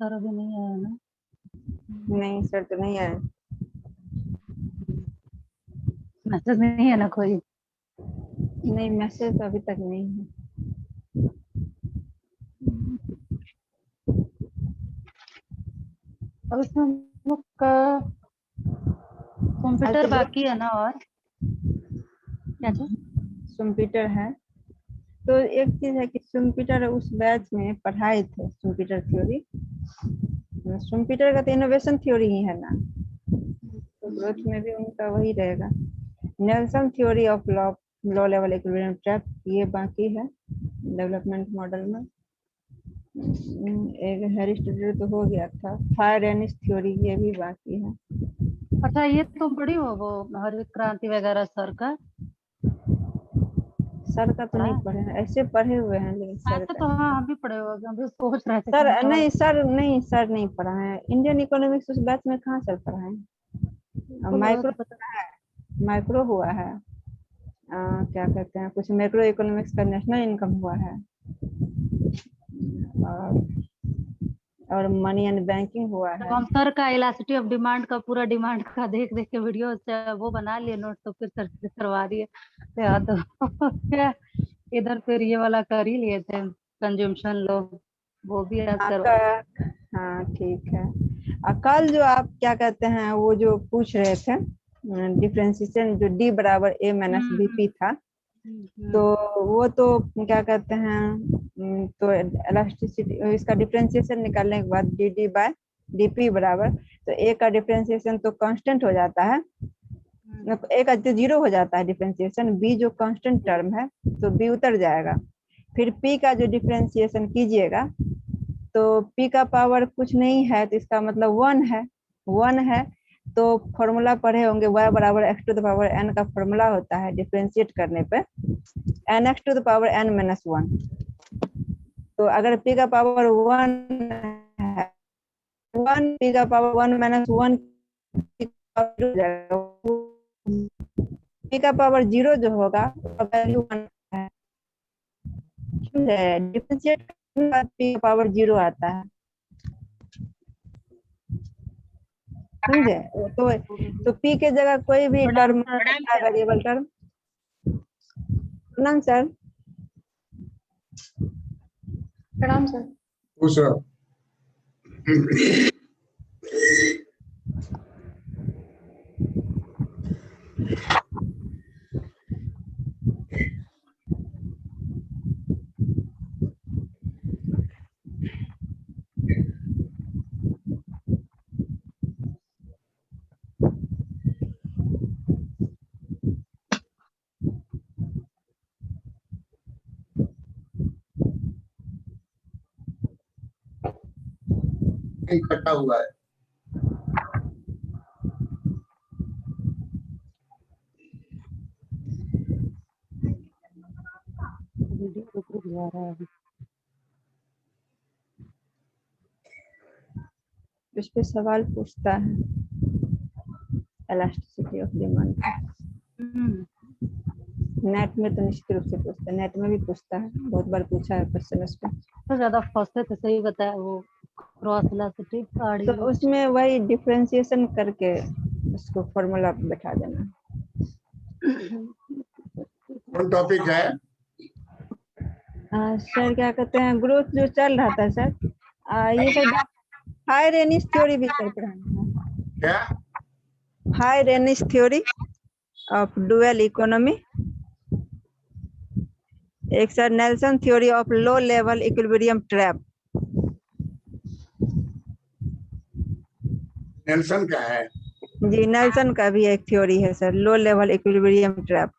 Sir अभी नहीं आया ना? नहीं सर तो नहीं आया। मैसेज नहीं है ना कोई? नहीं मैसेज तो अभी तक नहीं है। अब इसमें हम लोग का कंप्यूटर बाकी है ना? और क्या चीज? कंप्यूटर है तो एक चीज है कि कंप्यूटर उस बैच में पढ़ाए थे कंप्यूटर थ्योरी। कंप्यूटर का तो इनोवेशन थ्योरी ही है ना, तो ग्रोथ में भी उनका वही रहेगा। Nelson theory of law level equilibrium trap ये बाकी है डेवलपमेंट मॉडल में। एक हेरिस्टोटल तो हो गया था। फायर एनिस थ्योरी ये भी बाकी है। अच्छा, ये तो बड़ी हो वो हरित क्रांति वगैरह सर का सर का तो पढ़ा नहीं है? पढ़े हैं, ऐसे पढ़े हुए हैं लेकिन सर ऐसे का तो हाँ, हम भी पढ़े हुए हम भी सोच रहे थे सर कौन सा वाला। नहीं पढ़ा है। इंडियन इकोनॉमिक्स उस बैच में कहाँ सर पढ़ा है। बिल्कुल वो माइक्रो तो पता। माइक्रो हुआ है। क्या कहते हैं कुछ मैक्रो इकोनॉमिक्स का नेशनल इनकम हुआ है। और और मनी एंड बैंकिंग हुआ जब है। हम सर का इलास्टिसिटी ऑफ डिमांड का पूरा डिमांड का देख देख के वीडियो वो बना लिए नोट, तो फिर सर से करवा दिए तो याद तो क्या इधर फिर ये वाला कर ही लिए थे कंजम्पशन लो, वो भी याद हाँ करवा। हाँ ठीक है। कल जो आप क्या कहते हैं वो जो पूछ रहे थे डिफ्रेंशिएशन जो डी बराबर ए माइनस हम्म बी पी था, तो वो तो क्या कहते हैं तो इलास्टिसिटी इसका डिफरेंशिएशन निकालने के बाद D D by D P बराबर, तो ए का डिफरेंशिएशन तो कांस्टेंट हो जाता है, ए का तो जीरो हो जाता है डिफरेंशिएशन, बी जो कांस्टेंट टर्म है तो बी उतर जाएगा। फिर पी का जो डिफरेंशिएशन कीजिएगा तो p का पावर कुछ नहीं है तो इसका मतलब 1 है तो फॉर्मूला पढ़े होंगे y बराबर x to the power n का फॉर्मूला होता है डिफरेंशिएट करने पे n x to the power n minus 1। तो अगर p का पावर 1 है 1 p का पावर 1 माइनस 1 p का पावर 0 जो होगा वैल्यू 1 है। डिफरेंशिएट करने के बाद p का पावर 0 आता है, समझे। तो p के जगह कोई भी प्रणाम टर्म सर। Variable term. प्रणाम सर। प्रणाम सर। खुश रहो। इकट्ठा हुआ है। वीडियो रुक रुक जा रहा है अभी। उस पे सवाल पूछता है इलास्टिसिटी ऑफ डिमांड। नेट में तो निश्चित रूप से पूछता है, नेट में भी पूछता है, बहुत बार पूछा है क्वेश्चन उस पर। तो ज्यादा फंसते थे, सही बताया वो क्रॉस इलास्टिसिटी तो उसमें वही डिफरेंशिएशन करके उसको फॉर्मूला बैठा देना। कौन टॉपिक है? सर क्या कहते हैं ग्रोथ जो चल रहा था सर, ये सब हायर एनिस थ्योरी भी सर पढ़ाना है। क्या? Fei Ranis theory of dual economy, एक sir Nelson theory of low level equilibrium trap. Nelson का है? जी नेल्सन का भी एक थ्योरी है sir, low level equilibrium trap.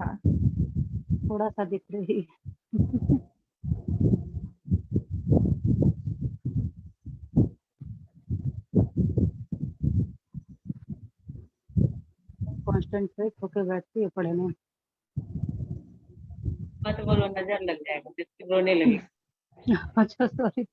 था। थोड़ा सा दिख रही है। कॉन्सेंट्रेट होके बैठती है पढ़ने। मत बोलो, नजर लग जाएगा, फिर रोने लगे। अच्छा सॉरी।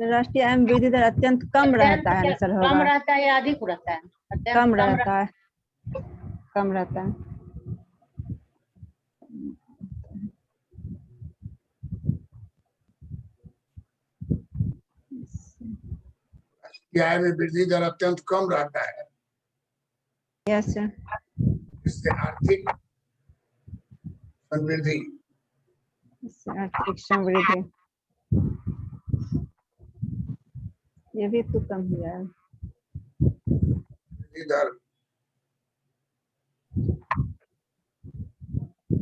राष्ट्रीय आय में वृद्धि दर अत्यंत कम रहता है, आंसर कम होगा। रहता है या अधिक रहता है? अत्यंत कम कम रहता है, कम रहता है। आय में वृद्धि दर अत्यंत कम रहता है, यस इससे आर्थिक समृद्धि आर्थिक समृद्धि, ये भी तो कम हुआ है। वृद्धि दर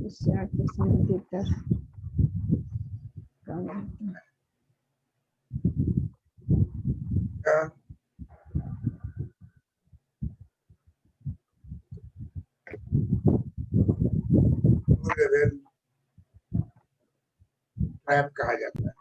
इससे आर्थिक समृद्धि दर कम रहता है। का लेवल ट्रैप कहा जाता है।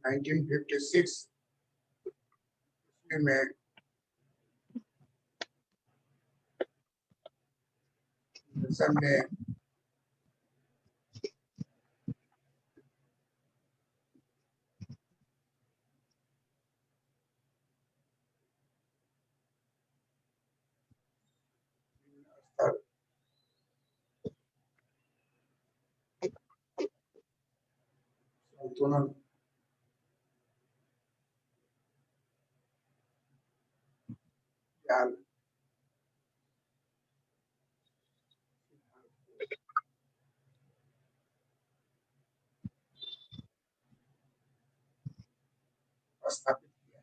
नाइनटीन 56 में ने स्तर संतुलन जाल स्थापित किया।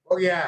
हो गया।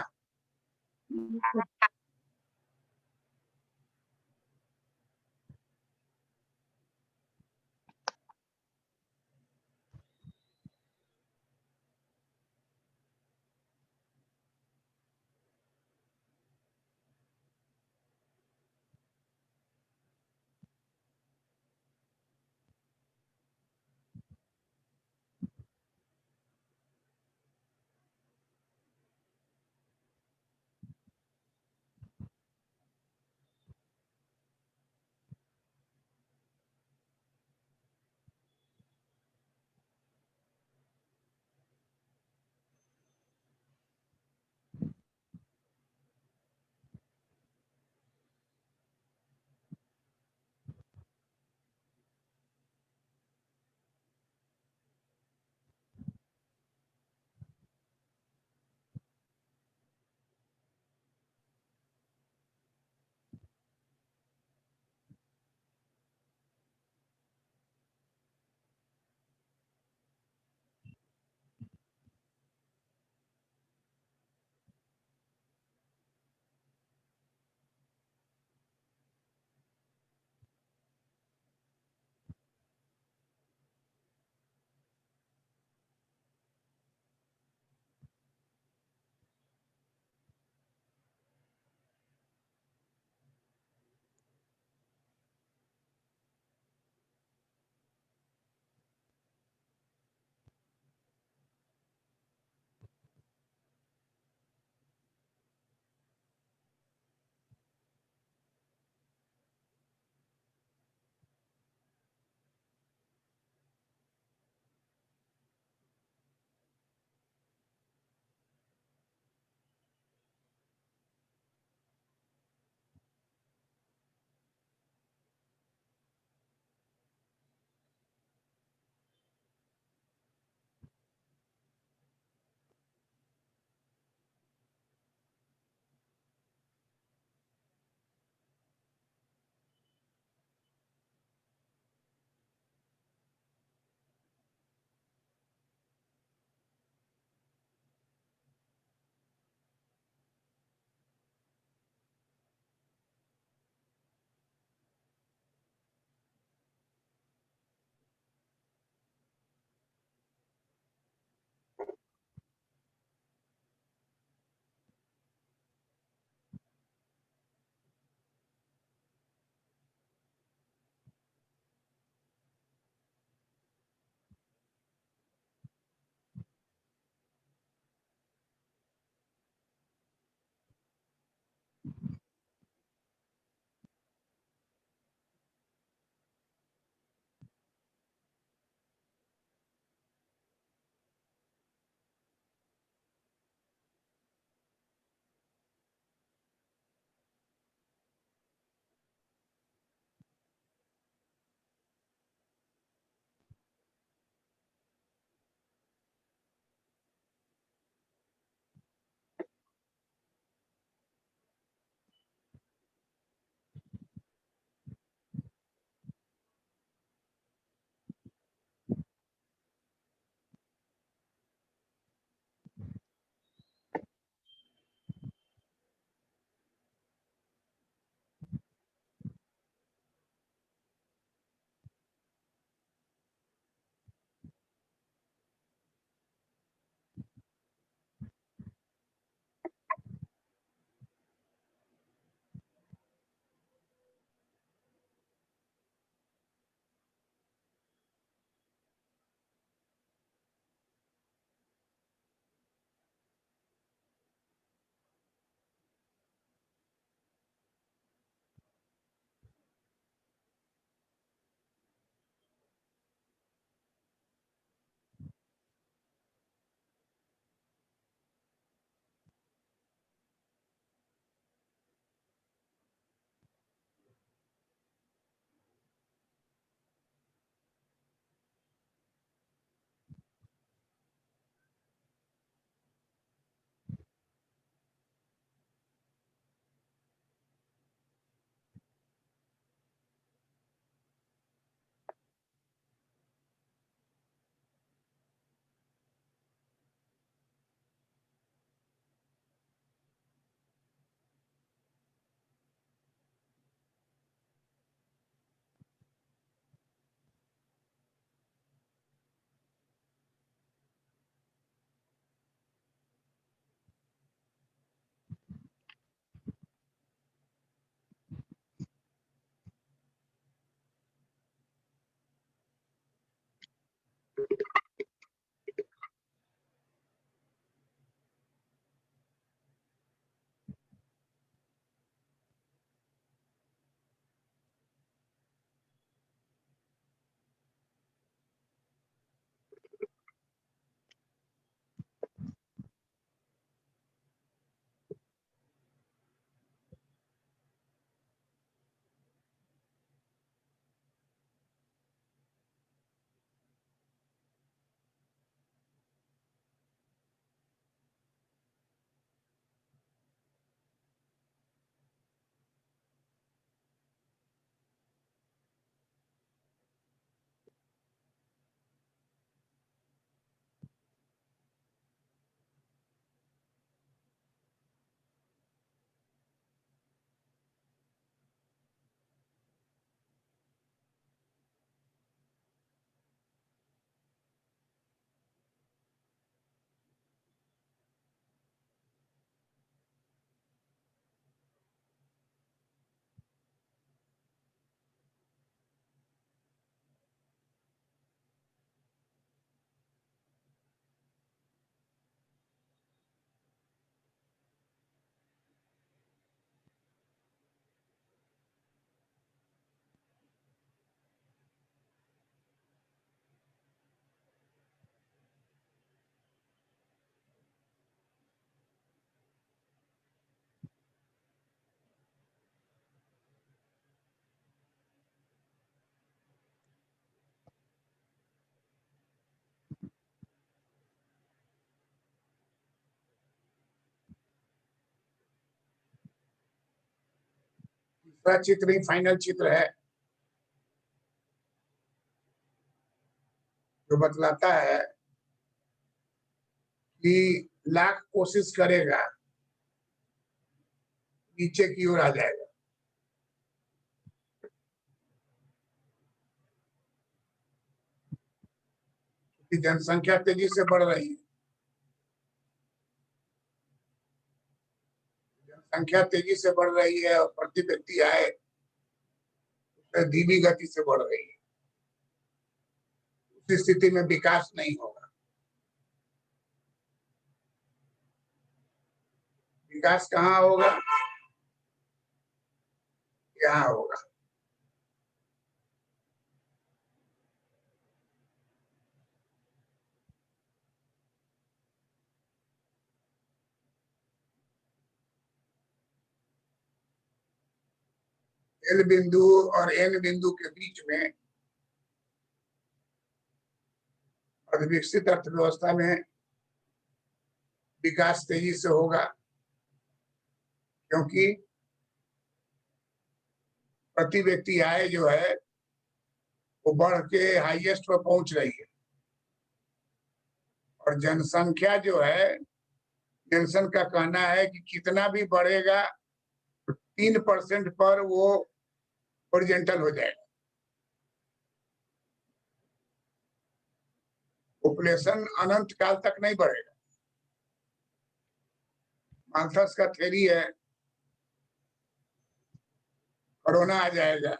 दूसरा चित्र ही फाइनल चित्र है जो बतलाता है कि लाख कोशिश करेगा नीचे की ओर आ जाएगा। कि जनसंख्या तेजी से बढ़ रही है, जनसंख्या तेजी से बढ़ रही है और प्रति व्यक्ति आय धीमी गति से बढ़ रही है। उस स्थिति में विकास नहीं होगा। विकास कहाँ होगा? यहाँ होगा। एल बिंदु और एन बिंदु के बीच में विकसित अर्थव्यवस्था में विकास तेजी से होगा, क्योंकि प्रति व्यक्ति आय जो है वो बढ़ के हाईएस्ट पर पहुंच रही है और जनसंख्या जो है, नेल्सन का कहना है कि कितना भी बढ़ेगा 3% पर वो हॉरिजॉन्टल हो जाएगा। पॉपुलेशन अनंत काल तक नहीं बढ़ेगा। माल्थस का थ्योरी है कोरोना आ जाएगा,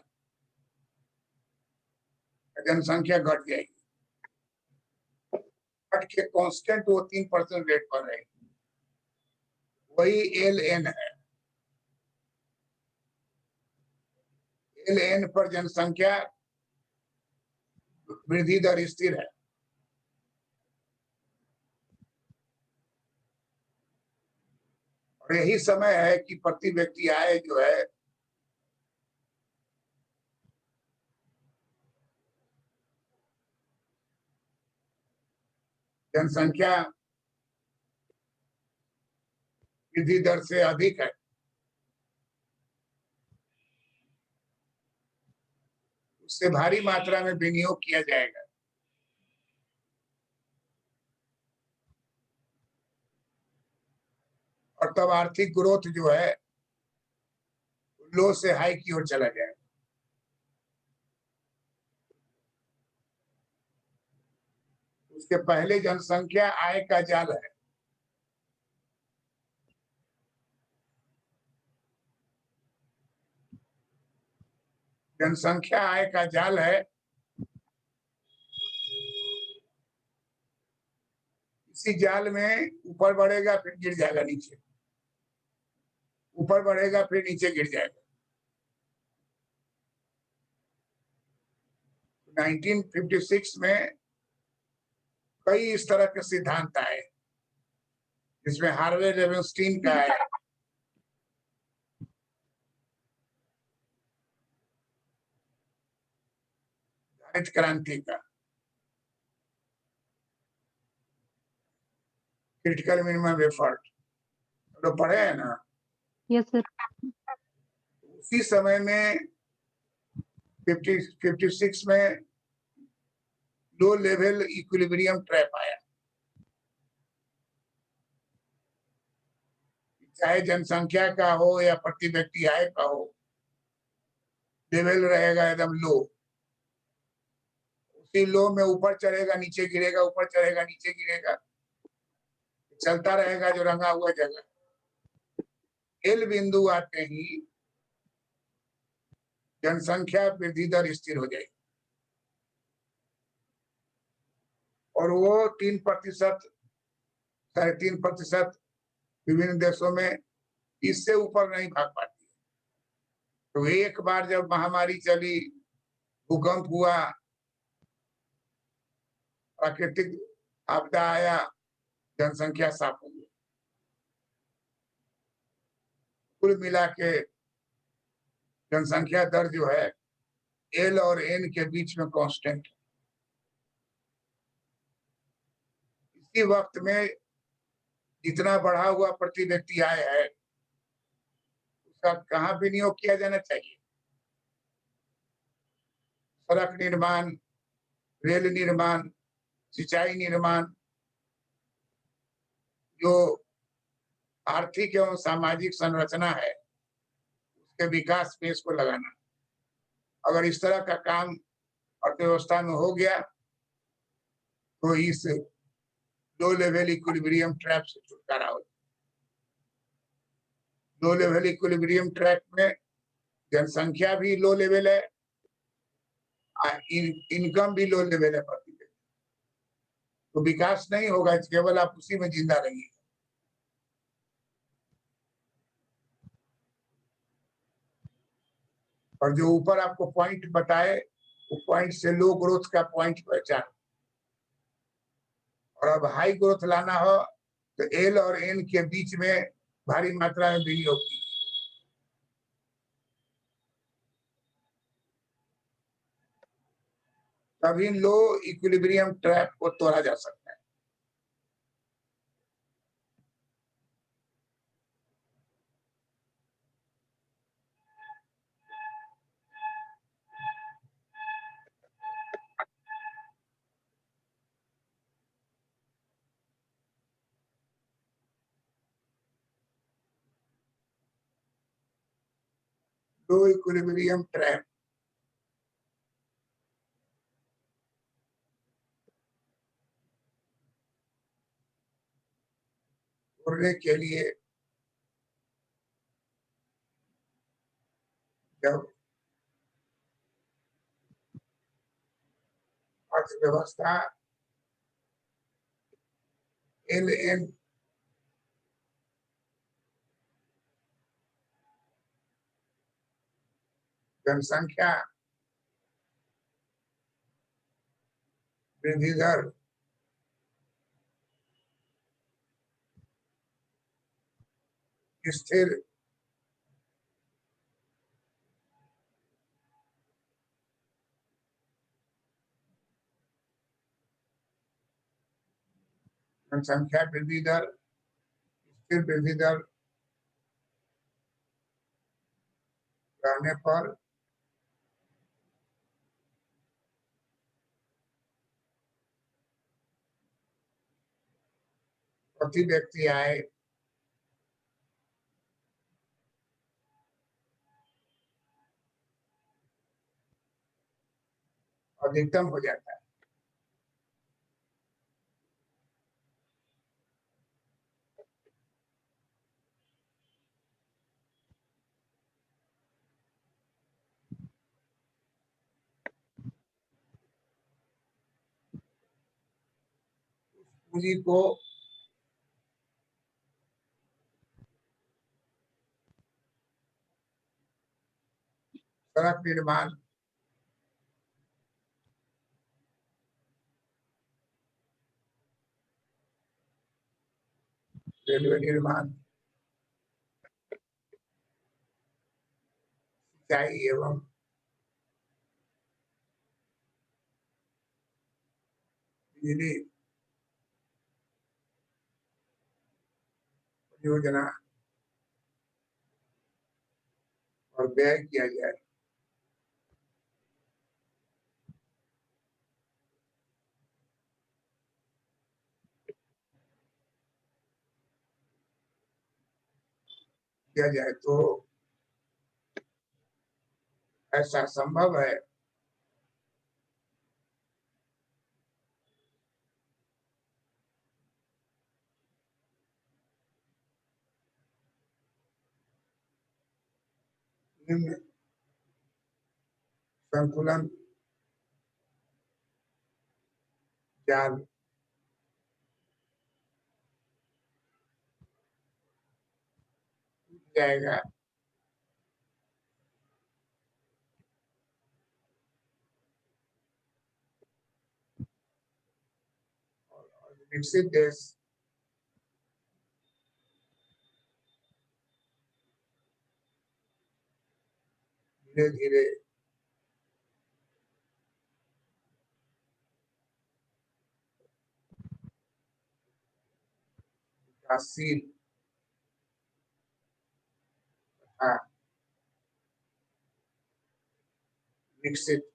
जनसंख्या घट जाएगी, घट के कांस्टेंट वो 3% रेट पर रहेगी। वही एल एन है। एल एन पर जनसंख्या वृद्धि दर स्थिर है। और यही समय है कि प्रति व्यक्ति आय जो है जनसंख्या वृद्धि दर से अधिक है। उससे भारी मात्रा में विनियोग किया जाएगा। और तब आर्थिक ग्रोथ जो है लो से हाई की ओर चला जाएगा। उसके पहले जनसंख्या आय का जाल है। जनसंख्या आय का जाल है। इसी जाल में ऊपर बढ़ेगा फिर गिर जाएगा नीचे, ऊपर बढ़ेगा फिर नीचे गिर जाएगा। 1956 में कई इस तरह के सिद्धांत आए, जिसमें हार्वे रेवेनस्टीन का है, हरित क्रांति का, क्रिटिकल मिनिमम एफर्ट, तो पढ़े हैं ना। Yes sir. उसी समय में 56 में लो लेवल इक्विलिब्रियम ट्रैप आया। चाहे जनसंख्या का हो या प्रति व्यक्ति आय का हो, लेवल रहेगा एकदम लो। उसी लो में ऊपर चढ़ेगा नीचे गिरेगा, ऊपर चढ़ेगा नीचे गिरेगा, चलता रहेगा जो रंगा हुआ जगह। एल बिंदु आते ही जनसंख्या वृद्धि दर स्थिर हो जाएगी और वो 3%, 3.5% विभिन्न देशों में इससे ऊपर नहीं भाग पाती। तो एक बार जब महामारी चली, भूकंप हुआ, प्राकृतिक आपदा आया, जनसंख्या साफ हो गई। कुल मिला के जनसंख्या दर जो है एल और एन के बीच में कांस्टेंट है। इसी वक्त में जितना बढ़ा हुआ प्रति व्यक्ति आय है, उसका कहाँ विनियोग किया जाना चाहिए? सड़क निर्माण, रेल निर्माण, सिंचाई निर्माण, जो आर्थिक एवं सामाजिक संरचना है उसके विकास में इसको लगाना। अगर इस तरह का काम अर्थव्यवस्था में हो गया तो इस लो लेवल इक्विलिब्रियम ट्रैप से छुटकारा हो। लो लेवल इक्विलिब्रियम ट्रैप में जनसंख्या भी लो लेवल है, इनकम भी लो लेवल है प्रति व्यक्ति, तो विकास नहीं होगा, केवल आप उसी में जिंदा रहिए। और जो ऊपर आपको पॉइंट बताए वो पॉइंट से लो ग्रोथ का पॉइंट पहचान, और अब हाई ग्रोथ लाना हो तो एल और एन के बीच में भारी मात्रा में विनियोग कीजिए। तभी लो इक्विलिब्रियम ट्रैप को तोड़ा जा सकता है। लो इक्विलिब्रियम ट्रैप तोड़ने के लिए जब अर्थव्यवस्था एल एन जनसंख्या वृद्धि दर स्थिर जनसंख्या वृद्धि दर, स्थिर वृद्धि दर रहने पर प्रति व्यक्ति आय अधिकतम हो जाता है। पूंजी को सड़क निर्माण, रेलवे निर्माण, सिंचाई एवं बिजली परियोजना और व्यय किया जाए। किया जाए तो ऐसा संभव है निम्न संतुलन जाल जाएगा और विकसित देश धीरे धीरे विकासशील तथा विकसित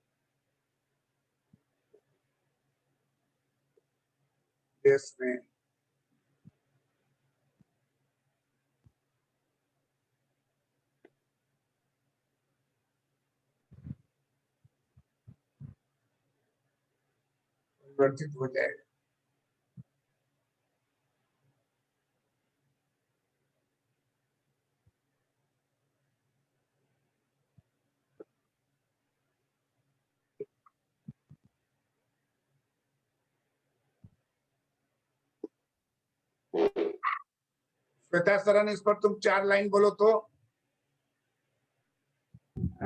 देश में परिवर्तित हो जाएगा। श्वेता सरन, इस पर तुम 4 लाइन बोलो तो।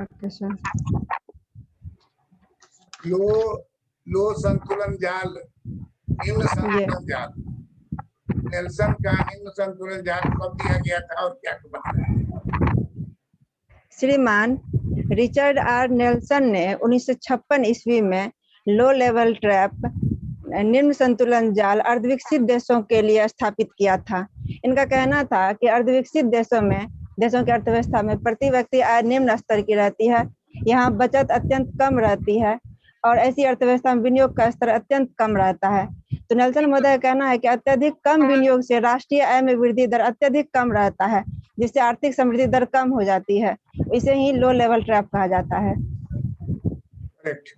Okay sir. लो संतुलन जाल, निम्न संतुलन जाल, नेल्सन का निम्न संतुलन जाल कब दिया गया था और क्या बना है? श्रीमान रिचर्ड आर नेल्सन ने 1956 ईस्वी में लो लेवल ट्रैप निम्न संतुलन जाल अर्धविकसित देशों के लिए स्थापित किया था। इनका कहना था कि अर्धविकसित देशों की अर्थव्यवस्था में प्रति व्यक्ति आय निम्न स्तर की रहती है, यहाँ बचत अत्यंत कम रहती है और ऐसी अर्थव्यवस्था में विनियोग का स्तर अत्यंत कम रहता है। तो नेल्सन महोदय का कहना है कि अत्यधिक कम विनियोग से राष्ट्रीय आय में वृद्धि दर अत्यधिक कम रहता है, जिससे आर्थिक समृद्धि दर कम हो जाती है। इसे ही लो लेवल ट्रैप कहा जाता है। Correct.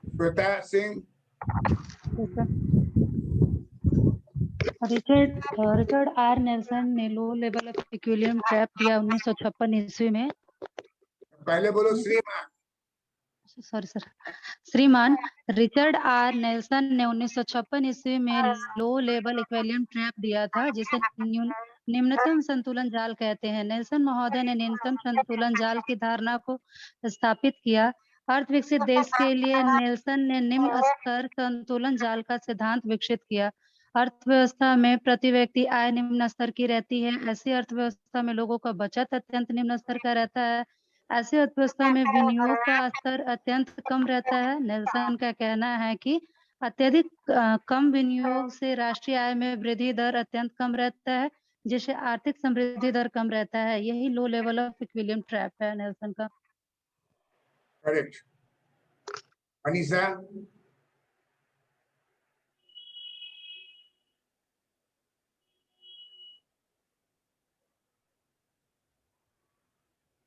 Shweta Singh. Richard R Nelson ने low level of equilibrium trap दिया 1956 ईस्वी में। पहले बोलो श्रीमान। Sorry sir. श्रीमान रिचर्ड आर नेल्सन ने 1956 ईस्वी में लो लेवल इक्विलिब्रियम ट्रैप दिया था, जिसे निम्नतम संतुलन जाल कहते हैं। नेल्सन महोदय ने निम्नतम संतुलन जाल की धारणा को स्थापित किया। अर्थविकसित देश के लिए नेल्सन ने निम्न स्तर संतुलन जाल का सिद्धांत विकसित किया। अर्थव्यवस्था में प्रति व्यक्ति आय निम्न स्तर की रहती है। ऐसी अर्थव्यवस्था में लोगों का बचत अत्यंत निम्न स्तर का रहता है। ऐसी अर्थव्यवस्था में विनियोग का स्तर अत्यंत कम रहता है। नेल्सन का कहना है कि अत्यधिक कम विनियोग से राष्ट्रीय आय में वृद्धि दर अत्यंत कम रहता है, जिससे आर्थिक समृद्धि दर कम रहता है। यही लो लेवल ऑफ इक्विलिब्रियम ट्रैप है नेल्सन का। करेक्ट। अनीसा।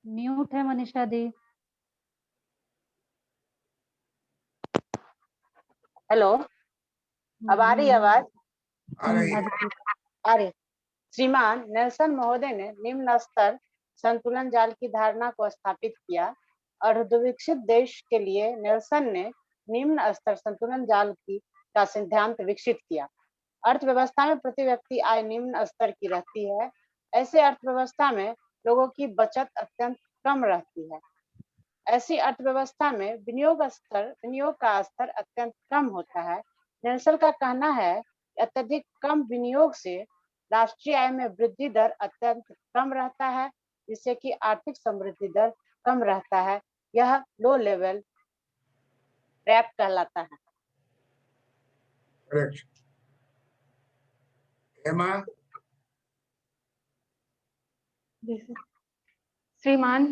म्यूट है मनीषा दी। हेलो, अब आ रही आवाज? आ रही है। आ रही। श्रीमान नेल्सन महोदय ने निम्न स्तर संतुलन जाल की धारणा को स्थापित किया। अर्धविकसित देश के लिए नेल्सन ने निम्न स्तर संतुलन जाल का सिद्धांत विकसित किया। अर्थव्यवस्था में प्रति व्यक्ति आय निम्न स्तर की रहती है। ऐसे अर्थव्यवस्था में लोगों की बचत अत्यंत कम रहती है। ऐसी अर्थव्यवस्था में विनियोग का स्तर अत्यंत कम होता है। नेल्सन का कहना है कि अत्यधिक कम विनियोग से राष्ट्रीय आय में वृद्धि दर अत्यंत कम रहता है, जिससे कि आर्थिक समृद्धि दर कम रहता है। यह लो लेवल ट्रैप कहलाता है। करेक्ट। हेमा। श्रीमान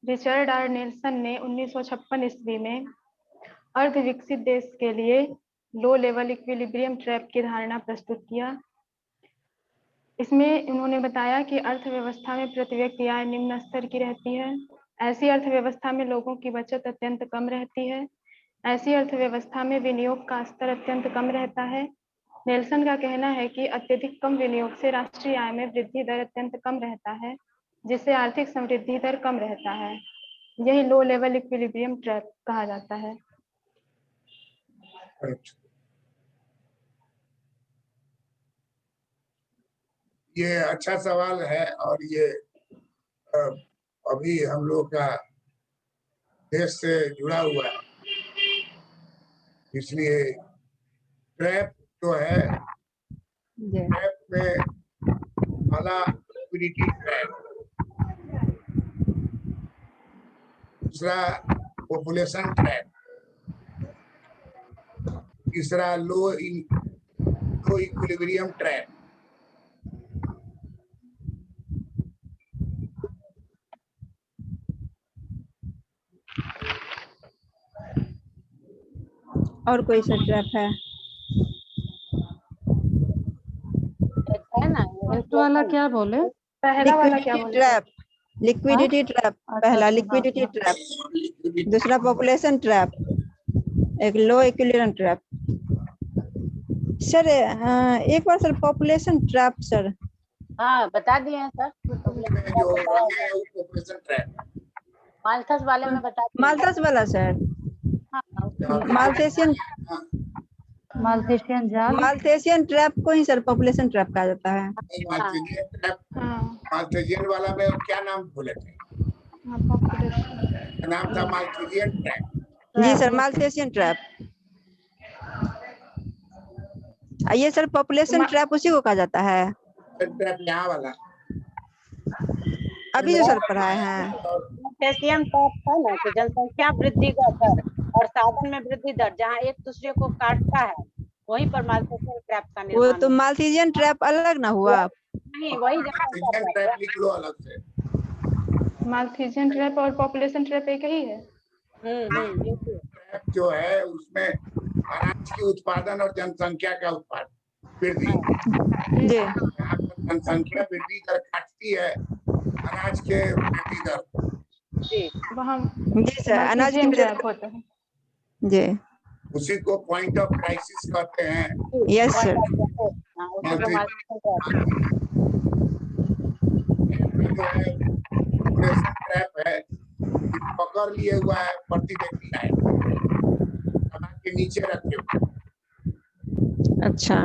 रिचर्ड आर नेल्सन ने 1956 ईस्वी में अर्धविकसित देश के लिए लो लेवल इक्विलिब्रियम ट्रैप की धारणा प्रस्तुत किया। इसमें उन्होंने बताया कि अर्थव्यवस्था में प्रति व्यक्ति आय निम्न स्तर की रहती है। ऐसी अर्थव्यवस्था में लोगों की बचत अत्यंत कम रहती है। ऐसी अर्थव्यवस्था में विनियोग का स्तर अत्यंत कम रहता है। नेल्सन का कहना है कि अत्यधिक कम विनियोग से राष्ट्रीय आय में वृद्धि दर अत्यंत कम रहता है, जिससे आर्थिक समृद्धि दर कम रहता है। यही लो लेवल इक्विलिब्रियम ट्रैप कहा जाता है। ये अच्छा सवाल है और ये अभी हम लोग का देश से जुड़ा हुआ है, इसलिए ट्रैप जो है, ट्रैप में पहला लिक्विडिटी ट्रैप, दूसरा पॉपुलेशन ट्रैप, तीसरा लो इक्विलिब्रियम ट्रैप। और कोई सा ट्रैप है? एक है ना फर्स्ट वाला क्या बोले? पहला वाला क्या लिक्विडिटी बोले? ट्रैप, लिक्विडिटी ट्रैप अच्छा, पहला, अच्छा, लिक्विडिटी हाँ, ट्रैप, दूसरा पॉपुलेशन ट्रैप, एक लो इक्विलिब्रियम ट्रैप। सर एक बार सर पॉपुलेशन ट्रैप सर। हाँ बता दिए हैं सर। में जो रंगे हैं वो पॉपुलेशन ट्रैप। माल्थस वाले में बता दिए हैं। माल्थस वाला सर, हाँ, उसमें माल्थेसियन, माल्थेशियन जाल। माल्थेसियन ट्रैप को ही सर पॉपुलेशन ट्रैप कहा जाता है। माल्थेजियन ट्रैप, हाँ माल्थेजियन वाला में क्या नाम भूले थे? हाँ population। नाम था माल्थेजियन ट्रैप। जी सर, माल्थेसियन ट्रैप। ये सर पॉपुलेशन ट्रैप उसी को कहा जाता है। ट्रैप यहाँ वाला अभी जो सर पढ़ाए हैं। माल्थेसियन टॉप है ना कि जनसंख्या वृद्धि का दर और साधन में वृद्धि दर जहाँ एक दूसरे को काटता है वहीं पर माल्थेसियन ट्रैप का वो निर्माण तो होता माल्थेसियन ट्रैप अलग ना हुआ। है। नहीं वही जनसंख्या माल्थेजियन ट्रैप ट्रैप लिख लो अलग से। माल्थीजियन ट्रैप और पॉपुलेशन ट्रैप एक ही है। बिल्कुल। ट्रैप जो है उसमें अनाज की उत्पादन और जनसंख्या का उत्पादन वृद्धि, जी यहाँ पर जनसंख्या वृद्धि दर काटती है अनाज के वृद्धि दर। जी वहाँ जी सर, अनाज की माल्थीजियन ट्रैप होता है। जी उसी को पॉइंट ऑफ क्राइसिस कहते हैं। जी, यस सर। हाँ, उसी को माल्थेसियन ट्रैप। जो है पॉपुलेशन ट्रैप है, पकड़ लिए हुआ है प्रति व्यक्ति आय के नीचे रखे हुए, अच्छा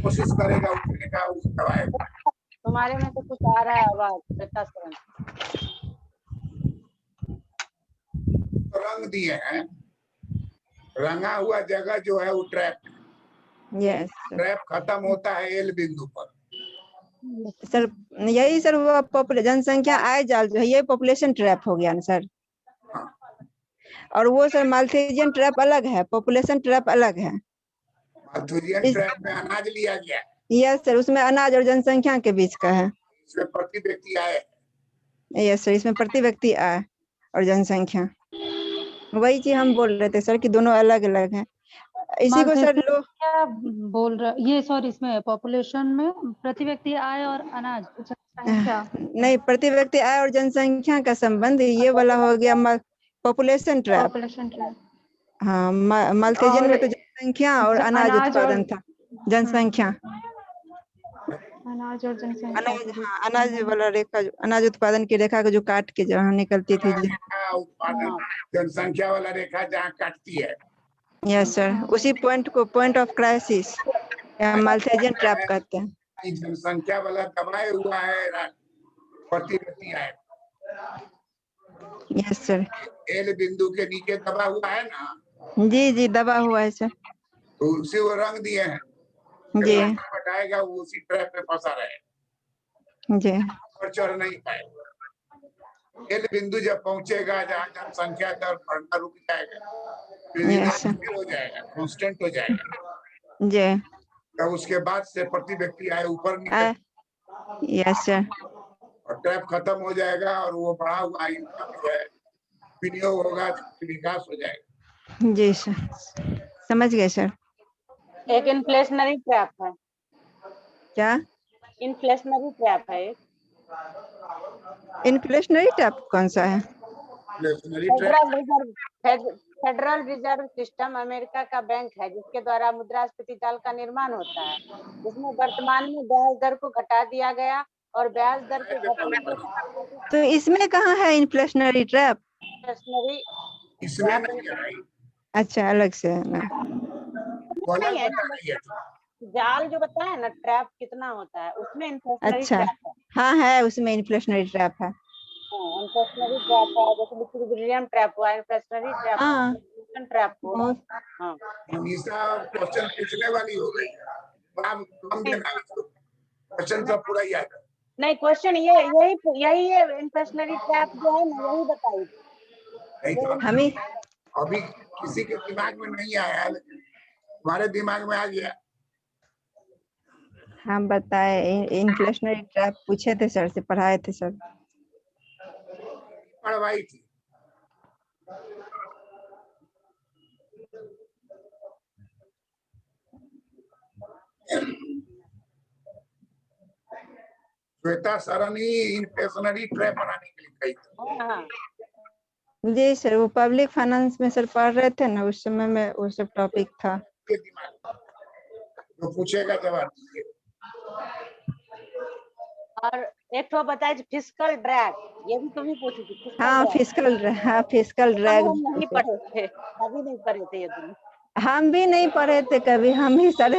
कोशिश करेगा उठने का, उस दबाएगा। तुम्हारे में तो कुछ आ रहा है आवाज श्वेता सरन। तो रंग दिए हैं, रंगा हुआ जगह जो है वो ट्रैप, यस ट्रैप खत्म होता है एल बिंदु पर। सर, यही सर वो जनसंख्या आय जाल जो है ये पॉपुलेशन ट्रैप हो गया ना सर। हाँ, और वो सर माल्थेजियन ट्रैप अलग है, पॉपुलेशन ट्रैप अलग है। माल्थुजियन ट्रैप में अनाज लिया गया, यस सर, उसमें अनाज और जनसंख्या के बीच का है। इसमें प्रति व्यक्ति आय। यस सर, इसमें प्रति व्यक्ति आय और जनसंख्या, वही चीज हम बोल रहे थे सर कि दोनों अलग अलग हैं। इसी को सर लो, क्या बोल रहा ये सॉरी, इसमें पॉपुलेशन में प्रति व्यक्ति आय और अनाज संख्या नहीं, प्रति व्यक्ति आय और जनसंख्या का संबंध ये वाला हो गया पॉपुलेशन ट्रैप। Population trap. हाँ, माल्थेजियन में तो जनसंख्या और अनाज उत्पादन था। जनसंख्या, अनाज और जनसंख्या अनाज, के बीच। हाँ अनाज वाला रेखा, अनाज उत्पादन की रेखा को जो काट के जहाँ निकलती थी जी। रेखा उत्पादन जनसंख्या वाला रेखा जहाँ काटती है, यस सर, उसी पॉइंट को पॉइंट ऑफ क्राइसिस या माल्थेजियन ट्रैप कहते हैं। ये जनसंख्या वाला दबाए हुआ है प्रति व्यक्ति आय। यस सर, एल बिंदु के नीचे दबा हुआ है ना, जी जी दबा हुआ है सर। तो उसे वो रंग दिए हैं, जी हटाएगा वो उसी ट्रैप में फंसा रहे जी और चढ़ नहीं पाएगा। एल बिंदु जब पहुंचेगा जहाँ जनसंख्या दर बढ़ना रुक जाएगा, यस सर, स्थिर हो जाएगा, कांस्टेंट हो जाएगा, जी तब उसके बाद से प्रति व्यक्ति आय ऊपर निकल, यस सर, और ट्रैप खत्म हो जाएगा और वो बढ़ा हुआ इनकम जो है विनियोग होगा, विकास हो जाएगा। जी सर, समझ गए सर। एक इन्फ्लेशनरी ट्रैप है। क्या इन्फ्लेशनरी ट्रैप है एक। इन्फ्लेशनरी ट्रैप कौन सा है? Inflationary trap federal reserve system America का बैंक है जिसके द्वारा मुद्रास्फीति जाल का निर्माण होता है, जिसमें वर्तमान में ब्याज दर को घटा दिया गया और ब्याज दर के घटने के तो इसमें कहाँ है इन्फ्लेशनरी ट्रैप? इन्फ्लेशनरी इसमें नहीं है, अच्छा, अलग से है ना। वो अलग नहीं है। बता रही है। जाल जो बताया ना ट्रैप कितना होता है उसमें इन्फ्लेशनरी अच्छा, ट्रैप है। हाँ है, उसमें इन्फ्लेशनरी ट्रैप है। इन्फ्लेशनरी ट्रैप है, जैसे इक्विलिब्रियम ट्रैप हुआ, इन्फ्लेशनरी ट्रैप हाँ ट्रैप हुआ। बहुत, हाँ मनीषा क्वेश्चन पूछने वाली हो गई, हम देना क्वेश्चन सब पूरा ही आएगा। नहीं, क्वेश्चन यही है इन्फ्लेशनरी ट्रैप जो है ना, यही बताइए। नहीं तो हम ही अभी किसी के दिमाग में नहीं आया, लेकिन हमारे दिमाग में आ गया। हम बताए, इन्फ्लेशनरी ट्रैप पूछे थे सर से, पढ़ाए थे सर। पढ़वाई थी श्वेता सरनी इन्फ्लेशनरी ट्रैप बनाने के लिए कही थी। हाँ जी सर, वो पब्लिक फाइनेंस में सर पढ़ रहे थे ना, उस समय में वो सब टॉपिक था। के दिमाग में जो पूछेगा जवाब दीजिए। और एक तो बताए फिजिकल ड्रैग, ये भी कभी पूछी थी। हाँ फिजिकल ड्रैग हम नहीं पढ़े थे, कभी नहीं पढ़े थे ये दोनों। हम भी नहीं पढ़े थे कभी, हम ही सारे